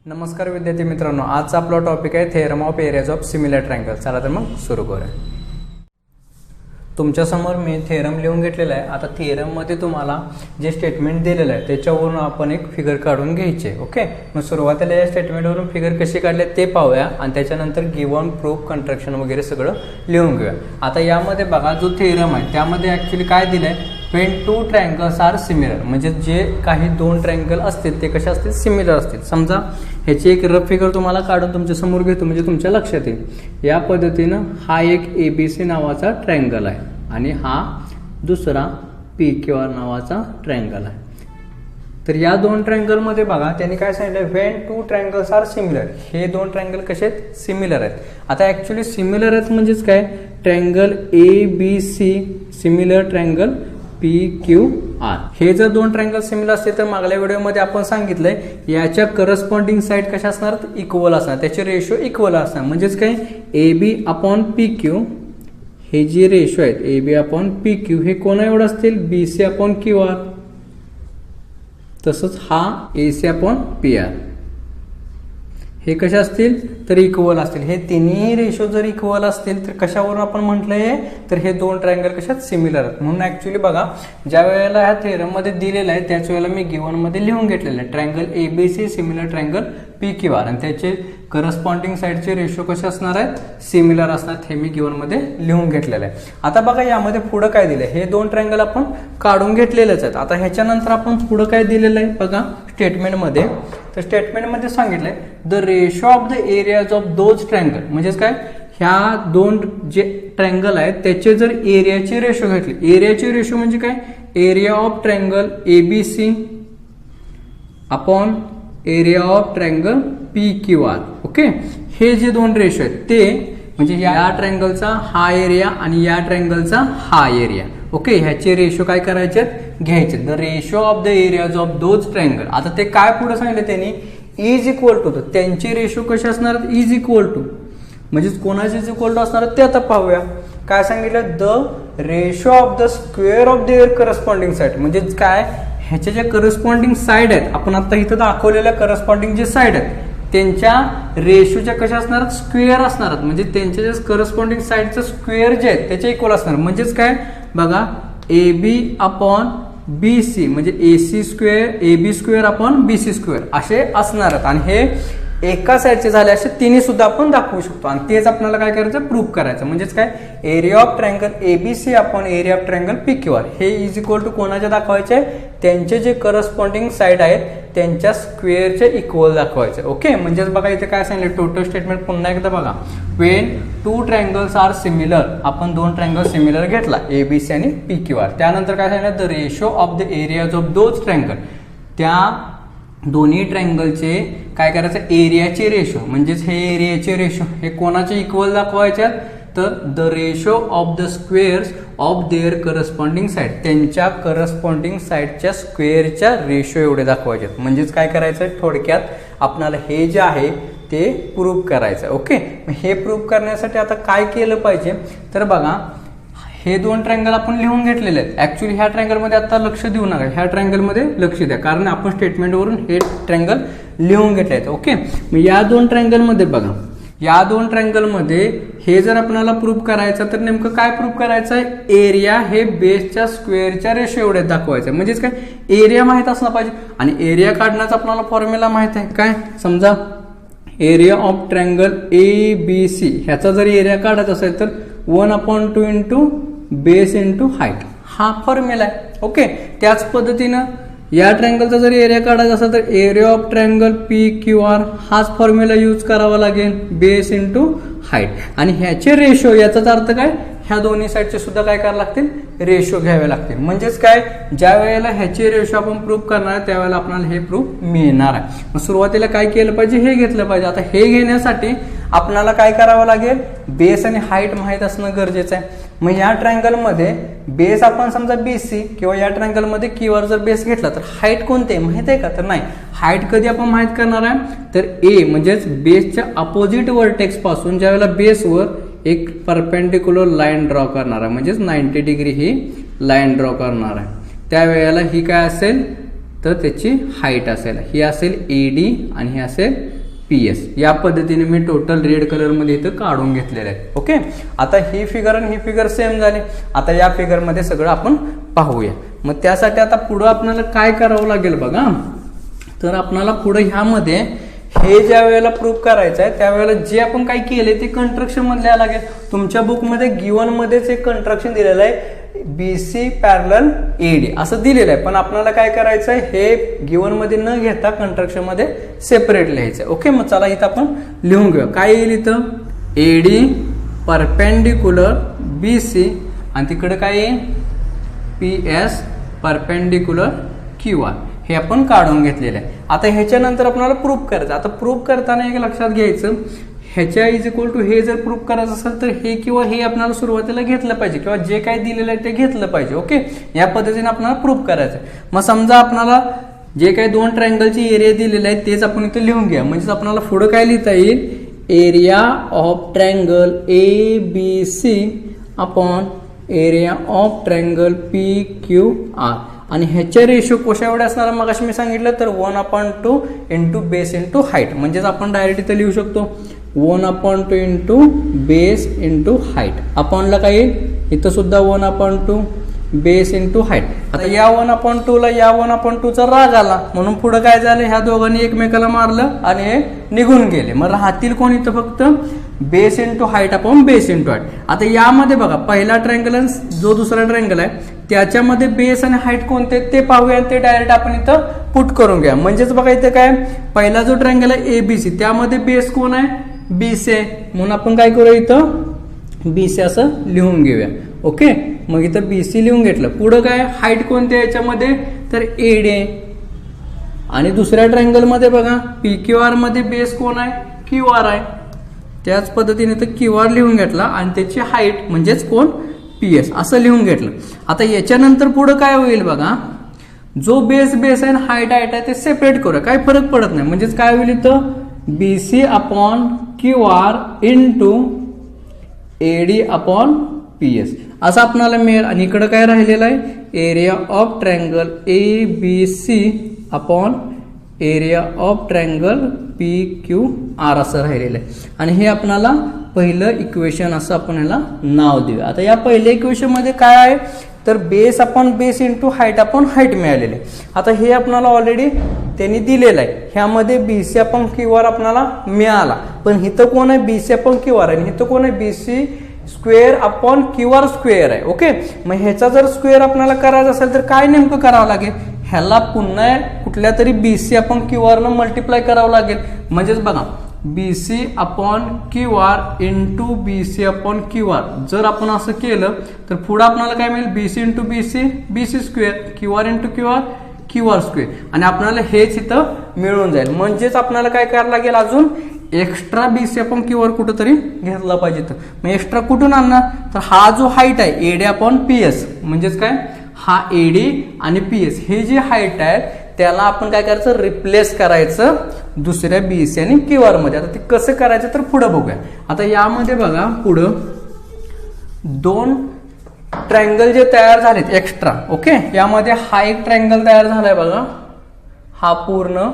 नमस्कार विद्यार्थी मित्रांनो, आजचा आपला टॉपिक आहे theorem of areas of similar triangle. चला तर मग सुरू करूया. तुमच्यासमोर मी थेरम लिहून घेतलेला आहे. आता थेरममध्ये तुम्हाला जे स्टेटमेंट दिलेलं आहे त्याच्यावरून आपण एक फिगर काढून घ्यायचे. ओके, मग सुरुवातीला या स्टेटमेंटवरून फिगर कशी काढले ते पाहूया आणि त्याच्यानंतर गिव्हन, प्रूफ, कंट्रॅक्शन वगैरे सगळं लिहून घेऊया. आता यामध्ये बघा, जो थेरम आहे त्यामध्ये ॲक्च्युली काय दिलं आहे, when two triangles are similar, म्हणजे जे काही दोन ट्रायंगल असतील ते कसे असतील, सिमिलर असतील. समजा ह्याची एक रफ फिगर तुम्हाला काढून तुमच्या समोर घेतो म्हणजे तुमच्या लक्षात येईल. या पद्धतीनं हा एक ABC नावाचा ट्रायंगल आहे आणि हा दुसरा PQR नावाचा ट्रायंगल आहे. तर या दोन ट्रायंगलमध्ये बघा त्यांनी काय सांगितलं, when two triangles are similar. हे दोन ट्रायंगल कसे आहेत, सिमिलर आहेत. आता ऍक्च्युली सिमिलर आहेत म्हणजेच काय, triangle ABC similar triangle PQR. हे जर दोन ट्रायंगल सिमिलर असतील तर मागल्या व्हिडिओमध्ये आपण सांगितलंय याच्या करस्पॉन्डिंग साईड कशा असणार, इक्वल असणार, त्याचे रेशो इक्वल असणार. म्हणजेच काय, AB अपॉन PQ हे जे रेशो आहेत AB अपॉन PQ हे कोणा एवढं असतील, BC अपॉन QR. तसंच हा AC अपॉन PR हे कशा असतील तर इक्वल असतील. हे तिन्ही रेशो जर इक्वल असतील तर कशावरून आपण म्हटलंय, तर हे दोन ट्रायंगल कशात सिमिलर आहेत. म्हणून ऍक्च्युली बघा, ज्या वेळेला ह्या थेरम मध्ये दिलेलं आहे त्याच वेळेला मी गिव्हन मध्ये लिहून घेतलेलं आहे triangle ABC similar triangle PQR आणि त्याचे करस्पॉन्डिंग साईडचे रेशो कसे असणार आहेत, सिमिलर असणार. हे मी गिव्हन मध्ये लिहून घेतलेलं आहे. आता बघा यामध्ये पुढे काय दिलंय, हे दोन ट्रायंगल आपण काढून घेतलेलेच आहेत. आता ह्याच्यानंतर आपण पुढे काय दिलेलं आहे बघा स्टेटमेंटमध्ये. तर स्टेटमेंटमध्ये सांगितलंय the ratio of the areas of those triangle, म्हणजेच काय, ह्या दोन जे ट्रायंगल आहेत त्याचे जर एरियाचे रेशो घेतले, एरियाचे रेशो म्हणजे काय, area of triangle ABC upon area of triangle PQR. Okay, हे जे दोन रेशो आहेत ते म्हणजे या ट्रायंगलचा हा एरिया आणि या ट्रायंगलचा हा एरिया. ओके, ह्याचे रेशो काय करायचे, घ्यायचे. The ratio of the areas of those triangle. आता ते काय पुढे सांगितलं त्यांनी, इज इक्वल टू. त्यांचे रेशो कसे असणार, इज इक्वल टू. म्हणजेच कोणाचे इज इक्वल टू असणार ते आता पाहूया. काय सांगितलं, the ratio of the square of their corresponding side. म्हणजेच काय, ह्याच्या ज्या करस्पॉन्डिंग साईड आहेत, आपण आता इथं दाखवलेल्या करस्पॉन्डिंग जे साईड आहेत त्यांच्या रेशोच्या कशा असणार, स्क्वेअर असणार. म्हणजे त्यांच्या जे करस्पॉन्डिंग साईडचं स्क्वेअर जे आहेत त्याचे इक्वल असणार. म्हणजेच काय बघा, AB अपॉन BC म्हणजे AC square AB square upon BC square असे असणार आहेत. आणि हे एका साईडचे झाले असे तिन्ही सुद्धा आपण दाखवू शकतो. आणि तेच आपल्याला काय करायचं, प्रूफ करायचं. म्हणजेच काय, area of triangle ABC upon area of triangle PQR हे इज इक्वल टू कोणाच्या दाखवायचे, त्यांचे जे करस्पॉन्डिंग साईड आहेत त्यांच्या स्क्वेअरचे इक्वल दाखवायचे. ओके, म्हणजेच बघा इथे काय सांगितलं, टोटल स्टेटमेंट पुन्हा एकदा बघा. When two triangles are similar, आपण दोन ट्रायंगल सिमिलर घेतला ABC आणि PQR. त्यानंतर काय सांगितलं, the ratio of the areas of those triangle. त्या दोन्ही ट्रायंगलचे काय करायचं, एरियाचे रेशो, म्हणजेच हे एरियाचे रेशो हे कोणाचे इक्वल दाखवायचे, तर the ratio of the squares of their corresponding side. त्यांच्या करस्पॉन्डिंग साईडच्या स्क्वेअरच्या रेशो एवढे दाखवायचे. म्हणजेच काय करायचं, थोडक्यात आपल्याला हे जे आहे ते प्रूव्ह करायचं. ओके, हे प्रूव्ह करण्यासाठी आता काय केलं पाहिजे, तर बघा हे दोन ट्रायंगल आपण लिहून घेतलेले आहेत. ऍक्च्युली ह्या ट्रायंगलमध्ये आता लक्ष देऊ नका, ह्या ट्रायंगलमध्ये लक्ष द्या, कारण आपण स्टेटमेंटवरून हे ट्रायंगल लिहून घेतले आहेत. ओके, मग या दोन ट्रायंगलमध्ये बघा, या दोन ट्रायंगलमध्ये हे जर आपल्याला प्रूव्ह करायचं तर नेमकं काय प्रूव्ह करायचं आहे, एरिया हे बेसच्या स्क्वेअरच्या रेशो एवढे दाखवायचं. म्हणजेच काय, एरिया माहित असला पाहिजे आणि एरिया काढण्याचा आपल्याला फॉर्म्युला माहित आहे. काय, समजा एरिया ऑफ ट्रायंगल ABC ह्याचा जर एरिया काढायचा असेल तर 1/2 इंटू बेस इंटू हाईट हा फॉर्म्युला आहे. ओके, त्याच पद्धतीनं या ट्रायंगलचा जर एरिया काढायचा असेल तर एरिया ऑफ ट्रायंगल PQR हाच फॉर्म्युला यूज करावा लागेल, बेस इंटू हाईट. आणि ह्याचे रेशो, याचाच अर्थ काय, ह्या दोन्ही साईडचे सुद्धा काय करावे लागतील, रेशो घ्यावे लागतील. म्हणजेच काय, ज्या वेळेला ह्याचे रेशो आपण प्रूव्ह करणार त्यावेळेला आपल्याला हे प्रूफ मिळणार आहे. मग सुरुवातीला काय केलं पाहिजे, हे घेतलं पाहिजे. आता हे घेण्यासाठी आपल्याला काय करावं लागेल, बेस आणि हाईट माहीत असणं गरजेचं आहे. मग या ट्रायंगलमध्ये बेस आपण समजा BC किंवा या ट्रायंगलमध्ये QR जर बेस घेतला तर हाईट कोणते माहित आहे का, तर नाही. हाईट कधी आपण माहित करणार आहे, तर A म्हणजेच बेसच्या अपोजिट वर्टेक्स पासून ज्या वेळेला बेसवर एक परपेंडिक्युलर लाईन ड्रॉ करणार आहे, म्हणजेच 90 डिग्री ही लाईन ड्रॉ करणार आहे, त्यावेळेला ही काय असेल तर त्याची हाईट असेल, ही असेल AD आणि ही असेल PS. या पद्धतीने मी टोटल रेड कलर मध्ये इथं काढून घेतलेले आहे. ओके, आता ही फिगर आणि ही फिगर सेम झाली. आता या फिगर मध्ये सगळं आपण पाहूया. मग त्यासाठी आता पुढे आपल्याला काय करावं लागेल बघा. तर आपल्याला पुढे ह्यामध्ये हे ज्या वेळेला प्रूफ करायचं आहे त्यावेळेला जे आपण काय केले ते कंस्ट्रक्शन मध्ये लिहायला लागेल. तुमच्या बुकमध्ये गिवन मध्येच एक कंस्ट्रक्शन दिलेलं आहे BC पॅरलल AD असं दिलेलं आहे. पण आपल्याला काय करायचं आहे हे गिवन मध्ये न घेता कंस्ट्रक्शन मध्ये सेपरेट लिहायचं आहे. ओके, मग चला इथं आपण लिहून घेऊया. काय येईल इथं AD परपेंडिक्युलर BC आणि तिकडे काय येईल PS परपेंडिक्युलर QR. हे आपण काढून घेतलेलं आहे. आता ह्याच्यानंतर आपल्याला प्रूफ करायचं. आता प्रूफ करताना एक लक्षात घ्यायचं ह्याच्या इज इक्वल टू हे जर प्रूफ करायचं असेल तर हे किंवा हे आपल्याला सुरुवातीला घेतलं पाहिजे किंवा जे काही दिलेलं आहे ते घेतलं पाहिजे. ओके, या पद्धतीने आपल्याला प्रूफ करायचं. मग समजा आपल्याला जे काही दोन ट्रायंगलची एरिया दिलेले आहे तेच आपण इथे लिहून घ्या. म्हणजे आपल्याला पुढे काय लिहिता येईल area of triangle ABC upon area of triangle PQR. आणि ह्याचे रेशो कशा एवढे असणार मग अशी मी सांगितलं तर 1/2 इंटू बेस इंटू हाईट. म्हणजेच आपण डायरेक्ट इथे लिहू शकतो 1/2 इंटू बेस इंटू हाईट. अपॉनला काय येईल इथं सुद्धा 1/2 बेस इंटू हाईट. आता या 1/2 ला या 1/2 चा राग आला म्हणून पुढे काय झालं ह्या दोघांनी एकमेकाला मारलं आणि हे निघून गेले. मग राहतील कोण इथं फक्त base into height upon base into height. आता यामध्ये बघा पहिला ट्रायंगल जो दुसरा ट्रायंगल आहे त्याच्यामध्ये बेस आणि हाईट कोणते ते पाहूया. ते डायरेक्ट आपण इथं पुट करून घ्या. म्हणजेच बघा इथं काय पहिला जो ट्रायंगल आहे ABC त्यामध्ये बेस कोण आहे BC आहे. म्हणून आपण काय करूया इथं BC असं लिहून घेऊया. ओके, मग इथं BC लिहून घेतलं. पुढं काय हाईट कोणते याच्यामध्ये तर AD आहे. आणि दुसऱ्या ट्रायंगल मध्ये बघा PQR मध्ये बेस कोण आहे QR आहे. त्याच पद्धतीने तर QR लिहून घेतला आणि त्याची हाईट म्हणजेच कोण PS असं लिहून घेतलं. आता याच्यानंतर पुढं काय होईल बघा जो बेस आहे हाईट आहे ते सेपरेट करूया. काय फरक पडत नाही. म्हणजेच काय होईल इथं BC upon QR into AD upon PS असं आपल्याला मिळेल. आणि इकडं काय राहिलेलं आहे area of triangle ABC upon area of triangle PQR असं राहिलेलं आहे. आणि हे आपल्याला पहिलं इक्वेशन असं आपण ह्याला नाव देऊया. आता या पहिल्या इक्वेशन मध्ये काय आहे तर base upon base into height upon height मिळालेले आहे. आता हे आपल्याला ऑलरेडी त्यांनी दिलेलं आहे. ह्यामध्ये BC अपॉन QR आपल्याला मिळाला. पण इथं कोण आहे BC अपॉन QR आणि इथं कोण आहे BC square upon QR square आहे. ओके, मग ह्याचा जर स्क्वेअर आपल्याला करायचा असेल तर काय नेमकं करावं लागेल ह्याला पुन्हा कुठल्या तरी BC अपॉन QR ला मल्टिप्लाय करावं लागेल. म्हणजेच बघा BC upon QR into BC upon QR जर आपण असं केलं तर पुढे आपल्याला काय मिळेल BC into BC square QR into QR square. आणि आपल्याला हेच इथं मिळून जाईल. म्हणजेच आपल्याला काय करावं लागेल अजून एक्स्ट्रा BC अपॉन QR कुठंतरी घेतला पाहिजे. तर मग एक्स्ट्रा कुठून आणणार तर हा जो हाईट आहे AD अपॉन PS म्हणजेच काय हा AD आणि PS हे जे हाईट आहे त्याला आपण काय करायचं रिप्लेस करायचं दुसऱ्या BC आणि QR मध्ये. आता ते कसं करायचं तर पुढे बघूया. आता यामध्ये बघा पुढं दोन ट्रायंगल जे तयार झालेत एक्स्ट्रा. ओके, यामध्ये हा एक ट्रायंगल तयार झालाय बघा हा पूर्ण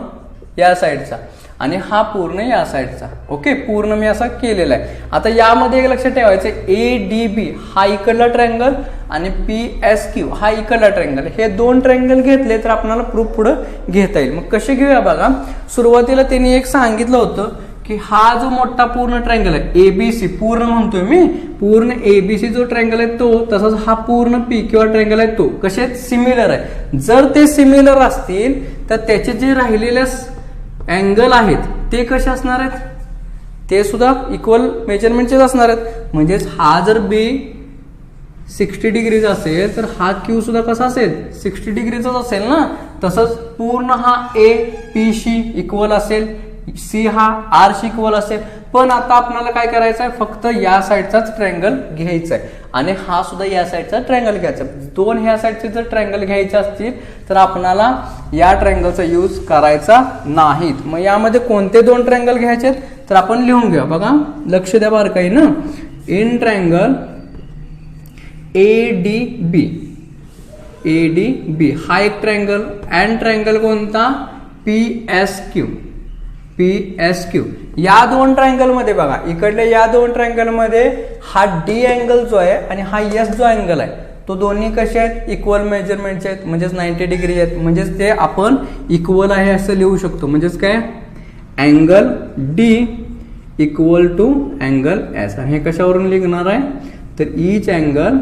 या साईडचा आणि हा पूर्ण या साईडचा. ओके, पूर्ण मी असा केलेला आहे. आता यामध्ये एक लक्षात ठेवायचं ADB हा इकडला ट्रायंगल आणि PSQ हा इकडला ट्रायंगल हे दोन ट्रायंगल घेतले तर आपल्याला प्रूफ पुढे घेता येईल. मग कसे घेऊया बघा सुरुवातीला त्यांनी एक सांगितलं होतं की हा जो मोठा पूर्ण ट्रायंगल आहे ABC पूर्ण म्हणतोय मी पूर्ण ABC जो ट्रायंगल आहे तो तसंच हा पूर्ण PQR ट्रायंगल आहे तो कसे सिमिलर आहे. जर ते सिमिलर असतील तर त्याचे जे राहिलेले अँगल आहेत ते कसे असणार आहेत ते सुद्धा इक्वल मेजरमेंटचेच असणार आहेत. म्हणजेच हा जर B 60 डिग्रीज असेल तर हा Q सुद्धा कसा असेल 60 डिग्रीचाच असेल ना. तसंच पूर्ण हा A Pशी इक्वल असेल C हा R इक्वल असेल. पण आता आपल्याला काय करायचं आहे फक्त या साईडचाच ट्रायंगल घ्यायचा आहे आणि हा सुद्धा या साईडचा ट्रायंगल घ्यायचा. दोन ह्या साईडचे जर ट्रायंगल घ्यायचे असतील तर आपल्याला या ट्रायंगलचा यूज करायचा नाहीत. मग यामध्ये कोणते दोन ट्रायंगल घ्यायचे तर आपण लिहून घेऊया. बघा लक्ष द्या बारकाईनं इन ट्रायंगल ADB हा एक ट्रायंगल अँड ट्रायंगल कोणता PSQ PSQ. या दोन ट्रायंगल मध्ये बघा, इकडल्या या दोन ट्रायंगल मध्ये हा D अँगल जो आहे आणि हा S जो अँगल आहे तो दोन्ही कसे आहेत, इक्वल मेजरमेंटचे आहेत, म्हणजेच 90 डिग्री आहेत. म्हणजेच ते आपण इक्वल आहे असं लिहू शकतो. म्हणजेच काय, angle D equal to angle S. आणि हे कशावरून लिहिणार आहे, तर ईच अँगल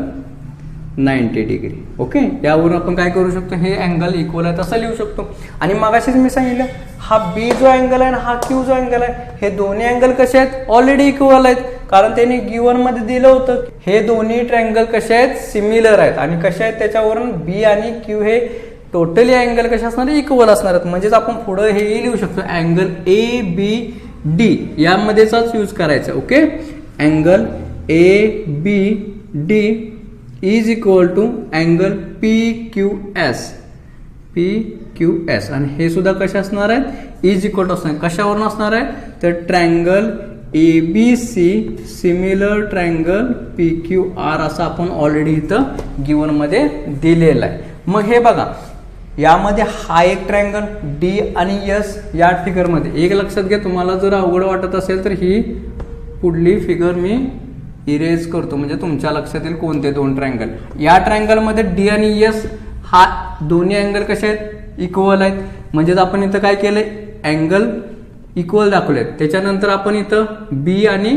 90 डिग्री. ओके, यावरून आपण काय करू शकतो, हे अँगल इक्वल आहे तसं लिहू शकतो. आणि मगाशीच मी सांगितलं, हा B जो अँगल आहे आणि हा Q जो अँगल आहे, हे दोन्ही अँगल कसे आहेत, ऑलरेडी इक्वल आहेत. कारण त्यांनी गिवन मध्ये दिलं होतं हे दोन्ही ट्रायंगल कसे आहेत, सिमिलर आहेत. आणि कसे आहेत त्याच्यावरून B आणि Q हे टोटली अँगल कसे असणार, इक्वल असणार आहेत. म्हणजेच आपण पुढे हे लिहू शकतो, अँगल ABD यामध्येच यूज करायचं. Okay, angle ABD is equal to angle PQS. आणि हे सुद्धा कसे असणार आहेत, इज इक्वल टू असणार. कशावरून असणार आहे, तर triangle ABC similar triangle PQR असं आपण ऑलरेडी इथं गिवन मध्ये दिलेलं आहे. मग हे बघा, यामध्ये हा एक ट्रायंगल D आणि S या फिगर मध्ये एक लक्षात घ्या. तुम्हाला जर अवघड वाटत असेल तर ही पुढली फिगर मी इरेज करतो, म्हणजे तुमच्या लक्षात येईल कोणते दोन ट्रायंगल. या ट्रायंगल मध्ये D आणि S हा दोन्ही अँगल कसे आहेत, इक्वल आहेत. म्हणजेच आपण इथं काय केलंय, अँगल इक्वल दाखवलेत. त्याच्यानंतर आपण इथं B आणि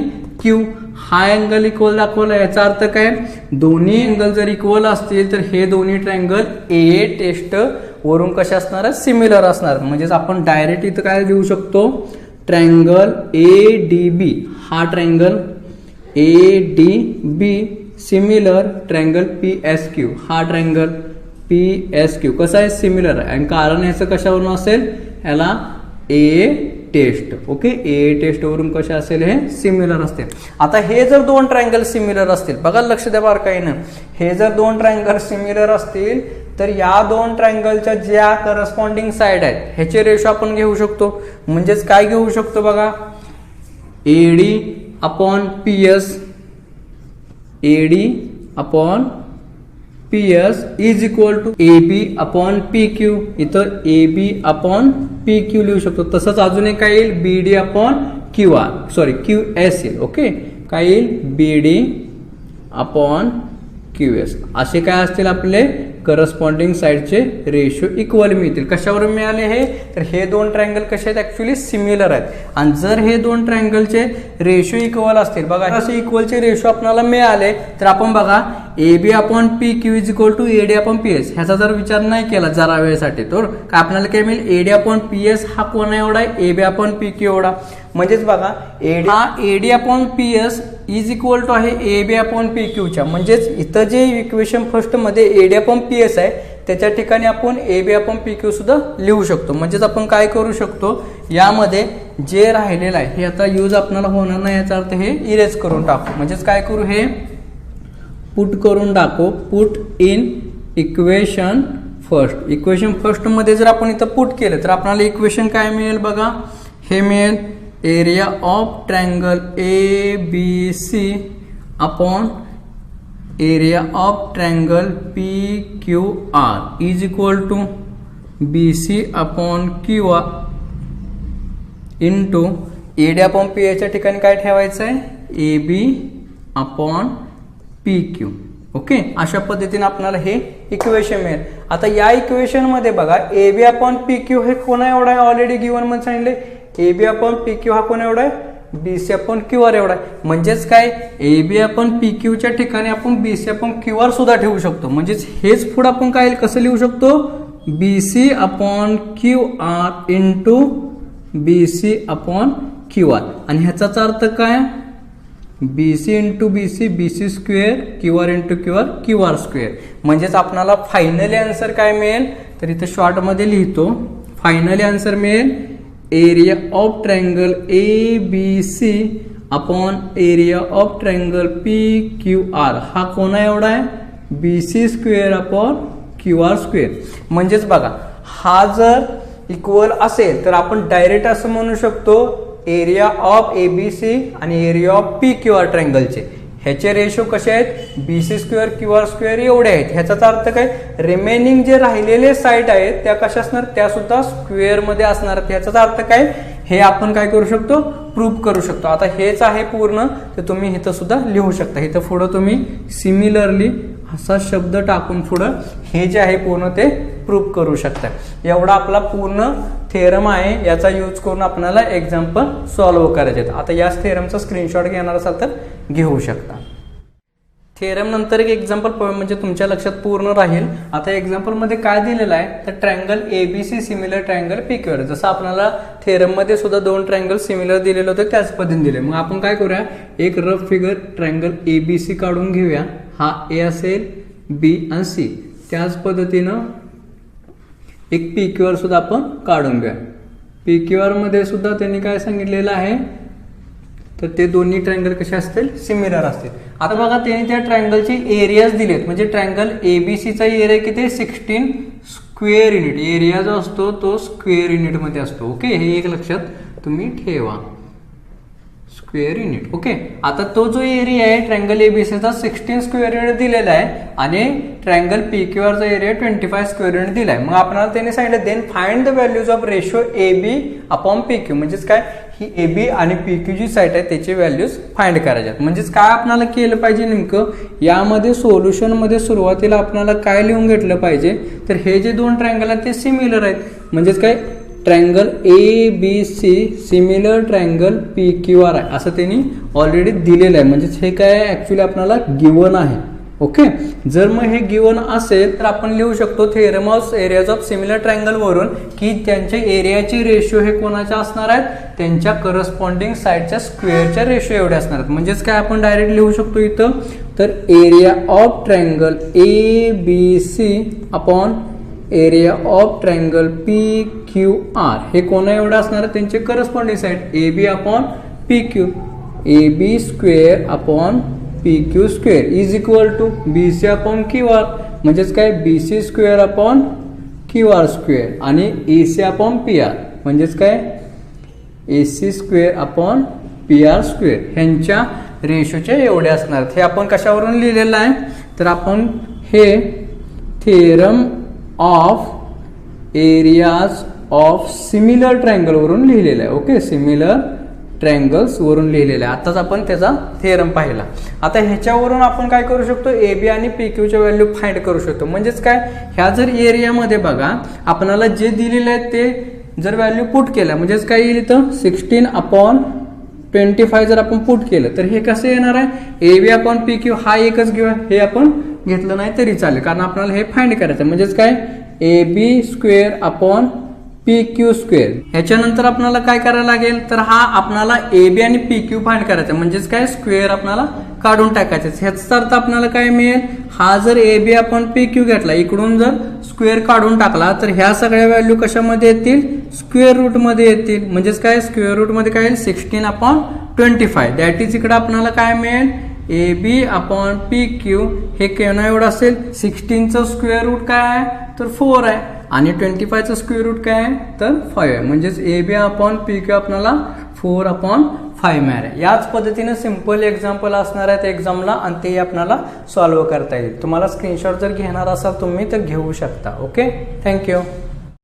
Q हा अँगल इक्वल दाखवला. याचा अर्थ काय, दोन्ही अँगल जर इक्वल असतील तर हे दोन्ही ट्रायंगल A टेस्ट वरून कसे असणार, सिमिलर असणार. म्हणजेच आपण डायरेक्ट इथं काय लिहू शकतो, ट्रायंगल ADB हा triangle ADB similar triangle PSQ हा ट्रायंगल PSQ कसा आहे, सिमिलर आहे. आणि कारण याचं कशावरून असेल, याला A test. Okay, A test वरून कसे असेल, हे सिमिलर असतील. आता हे जर दोन ट्रायंगल सिमिलर असतील, बघा लक्ष द्या बारकाईनं, हे जर दोन ट्रायंगल सिमिलर असतील तर या दोन ट्रायंगलच्या ज्या करस्पॉन्डिंग साइड आहेत ह्याचे रेशो आपण घेऊ शकतो. म्हणजेच काय घेऊ शकतो बघा, AD upon PS, AD upon PS is equal to AB upon PQ. इथं AB अपॉन PQ लिहू शकतो. तसंच अजून एक काय येईल, BD अपॉन QS येईल. ओके, काय येईल, BD अपॉन QS. असे काय असतील आपले करस्पॉन्डिंग साइडचे रेशो इक्वल मिळतील. कशावरून मिळाले हे, तर हे दोन ट्रायंगल कसे आहेत, ऍक्च्युली सिमिलर आहेत. आणि जर हे दोन ट्रायंगलचे रेशो इक्वल असतील, बघा असे इक्वलचे रेशो आपल्याला मिळाले तर आपण बघा AB upon PQ is equal to AD upon PS ह्याचा जर विचार नाही केला जरा वेळेसाठी, तर काय आपल्याला काय मिळेल, AD अपॉन PS हा कोणा एवढा आहे, AB अपॉन PQ एवढा. म्हणजेच बघा AD upon PS is equal to आहे AB अपॉन PQच्या. म्हणजेच इथं जे इक्वेशन फर्स्ट मध्ये AD अपॉन PS आहे त्याच्या ठिकाणी आपण AB अपॉन PQ सुद्धा लिहू शकतो. म्हणजेच आपण काय करू शकतो, यामध्ये जे राहिलेलं आहे हे आता यूज आपल्याला होणार नाही, याचा अर्थ हे इरेज करून टाकू. म्हणजेच काय करू, हे पुट करून टाकू, put in equation first. Equation first मध्ये जर आपण इथं पुट केलं तर आपल्याला इक्वेशन काय मिळेल बघा, हे मिळेल area of triangle ABC upon area of triangle PQR is equal to BC upon QR into AD upon PA च्या ठिकाणी काय ठेवायचं आहे, AB अपॉन PQ. ओके, अशा पद्धतीने आपल्याला हे इक्वेशन मिळेल. आता या इक्वेशन मध्ये बघा AB अपॉन PQ हे कोणा एवढा आहे, ऑलरेडी गिवन मध्ये सांगितले. AB अपॉन PQ हा कोण एवढा आहे, BC अपॉन QR एवढा आहे. म्हणजेच काय, AB अपॉन PQ च्या ठिकाणी आपण BC अपॉन QR सुद्धा ठेवू शकतो. म्हणजेच हेच पुढे आपण काय कसं लिहू शकतो, BC upon QR into BC upon QR. आणि ह्याचाच अर्थ काय, BC into BC BC square, QR into QR QR square. म्हणजेच आपल्याला फायनली आन्सर काय मिळेल, तर इथे शॉर्ट मध्ये लिहितो, फायनली आन्सर मिळेल area of triangle ABC upon area of triangle PQR हा कोणा एवढा आहे, BC square upon QR square. म्हणजेच बघा हा जर इक्वल असेल तर आपण डायरेक्ट असं म्हणू शकतो, एरिया ऑफ ABC आणि एरिया ऑफ PQR ट्रायंगलचे ह्याचे रेशो कसे आहेत, BC स्क्वेअर QR स्क्वेअर एवढे आहेत. ह्याचा अर्थ काय, रिमेनिंग जे राहिलेले साईड आहेत त्या कशा असणार, त्या सुद्धा स्क्वेअर मध्ये असणार. ह्याचा अर्थ काय, हे आपण काय करू शकतो, प्रूव्ह करू शकतो. आता हेच आहे पूर्ण, तर तुम्ही इथं सुद्धा लिहू शकता. इथं पुढं तुम्ही सिमिलरली असा शब्द टाकून पुढं हे जे आहे पूर्ण ते प्रूव्ह करू शकता. एवढा आपला पूर्ण थेरम आहे. याचा यूज करून आपल्याला एक्झाम्पल सॉल्व्ह करायचे आहेत. आता या थेरमचा स्क्रीनशॉट घेणार असाल तर घेऊ शकता. थेरम नंतर एक एक्झाम्पल म्हणजे तुमच्या लक्षात पूर्ण राहील. आता एक्झाम्पल मध्ये काय दिलेलं आहे, तर triangle ABC similar triangle PQR. जसं आपल्याला थेरम मध्ये सुद्धा दोन ट्रायंगल सिमिलर दिलेले होते त्याच पद्धतीने दिले. मग आपण काय करूया, एक रफ फिगर ट्रायंगल एबीसी काढून घेऊया. हा ए असेल, बी आणि सी. त्याच पद्धतीनं एक पीक्यूआर सुद्धा आपण काढून घेऊया. पीक्यूआर मध्ये सुद्धा त्यांनी काय सांगितलेलं आहे, तर ते दोन्ही ट्रायंगल कसे असतील, सिमिलर असतील. आता बघा त्यांनी त्या ट्रायंगलचे एरियाज दिलेत. म्हणजे ट्रायंगल एबीसीचा एरिया किती, 16 स्क्वेअर युनिट. एरिया जो असतो तो स्क्वेअर युनिट मध्ये असतो. ओके, हे एक लक्षात तुम्ही ठेवा, स्क्वेअर युनिट. ओके, आता तो जो एरिया आहे ट्रायंगल एबीसीचा 16 स्क्वेअर युनिट दिलेला आहे आणि ट्रायंगल पीक्यूआरचा एरिया 25 स्क्वेअर युनिट दिला आहे. मग आपल्याला त्यांनी सांगितलं then find the values of ratio AB upon PQ. म्हणजेच काय, ही एबी आणि पीक्यू जी साईट आहे त्याची व्हॅल्यूज फाइंड करायच्यात. म्हणजेच काय आपल्याला केलं पाहिजे नेमकं, यामध्ये सोल्युशन मध्ये सुरुवातीला आपल्याला काय लिहून घेतलं पाहिजे, तर हे जे दोन ट्रायंगल आहेत ते सिमिलर आहेत. म्हणजेच काय, triangle A B C similar triangle P Q R आहे असं त्यांनी ऑलरेडी दिलेलं आहे. म्हणजेच हे काय ऍक्च्युली आपल्याला गिवन आहे. ओके, जर मग हे गिवन असेल तर आपण लिहू शकतो theorem of areas of similar triangle वरून की त्यांच्या एरियाचे रेशो हे कोणाच्या असणार आहेत, त्यांच्या करस्पॉन्डिंग साईडच्या स्क्वेअरच्या रेशो एवढे असणार आहेत. म्हणजेच काय आपण डायरेक्ट लिहू शकतो इथं, तर area of triangle A B C upon area of triangle P Q R हे कोणा एवढं असणार आहे, त्यांचे corresponding side A B upon P Q. A B square upon P Q square is equal to B C upon Q R. म्हणजेच काय, B C square upon Q R square आणि A C upon P R. म्हणजेच काय, A C square upon P R square ह्यांच्या रेशोचे एवढे असणार. हे आपण कशावरून लिहिलेलं आहे, तर आपण हे theorem of areas of similar triangle वरून लिहिलेलं आहे. ओके, सिमिलर ट्रायंगल्स वरून लिहिलेलं आहे. आताच आपण त्याचा थेरम पाहिला. आता ह्याच्यावरून आपण काय करू शकतो, ए बी आणि पी क्यूच्या व्हॅल्यू फाइंड करू शकतो. म्हणजेच काय, ह्या जर एरियामध्ये बघा आपल्याला जे दिलेले आहेत ते जर व्हॅल्यू पुट केल्या, म्हणजेच काय येईल इथं 16 अपॉन 25 जर आपण पुट केलं तर हे कसं येणार आहे, A B upon P Q हा एकच घेऊया. हे आपण घेतलं नाही तरी चालेल कारण आपल्याला हे फाइंड करायचं. म्हणजेच काय, A B square upon P Q square. ह्याच्यानंतर आपल्याला काय करायला लागेल, तर हा आपल्याला ए बी आणि पी क्यू फाइंड करायचा. म्हणजेच काय, स्क्वेअर आपल्याला काढून टाकायचं. ह्याचा अर्थ आपल्याला काय मिळेल, हा जर ए बी आपण पी क्यू घेतला, इकडून जर स्क्वेअर काढून टाकला तर ह्या सगळ्या व्हॅल्यू कशामध्ये येतील, स्क्वेअर रूट मध्ये येतील. म्हणजेच काय, स्क्वेअर रूट मध्ये काय येईल 16 अपॉन 25. दॅट इज इकडे आपल्याला काय मिळेल, A B upon P Q हे केवढा एवढं असेल, 16चं स्क्वेअर रूट काय आहे, तर 4 आहे आणि 25चं स्क्वेअर रूट काय आहे, तर 5 आहे. म्हणजेच A B upon P Q आपल्याला 4 अपॉन 5 मिळाले. याच पद्धतीने सिंपल एक्झाम्पल असणार आहेत एक्झामला आणि ते आपल्याला सॉल्व्ह करता येईल. तुम्हाला स्क्रीनशॉट जर घेणार असाल तुम्ही तर घेऊ शकता. Okay, thank you.